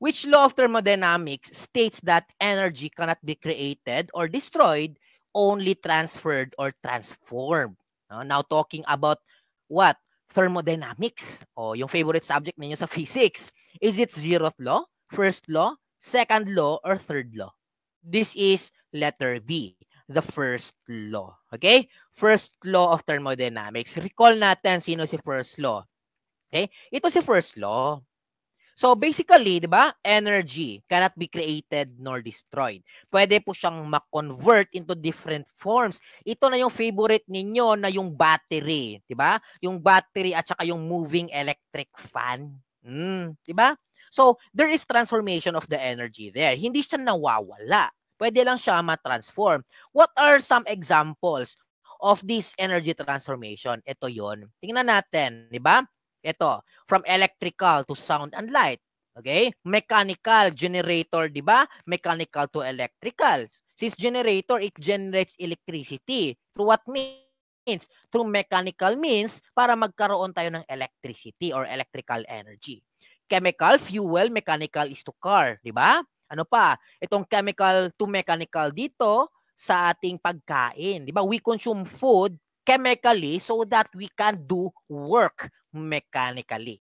Which law of thermodynamics states that energy cannot be created or destroyed, only transferred or transformed? Now talking about what? Thermodynamics. O yung favorite subject ninyo sa physics. Is it zeroth law, first law, second law, or third law? This is letter B, the first law. Okay? First law of thermodynamics. Recall natin sino si first law. Okay? Ito si first law. So basically, 'di ba? Energy cannot be created nor destroyed. Pwede po siyang ma-convert into different forms. Ito na yung favorite ninyo na yung battery, 'di ba? Yung battery at saka yung moving electric fan. 'Di ba? So there is transformation of the energy there. Hindi siya nawawala. Pwede lang siya ma-transform. What are some examples of this energy transformation? Ito 'yon. Tingnan natin, 'di ba? Ito, from electrical to sound and light. Okay? Mechanical, generator, di ba? Mechanical to electrical. Since generator, it generates electricity. Through what means? Through mechanical means para magkaroon tayo ng electricity or electrical energy. Chemical, fuel, mechanical is to car. Di ba? Ano pa? Itong chemical to mechanical dito sa ating pagkain. Di ba? We consume food chemically so that we can do work mechanically.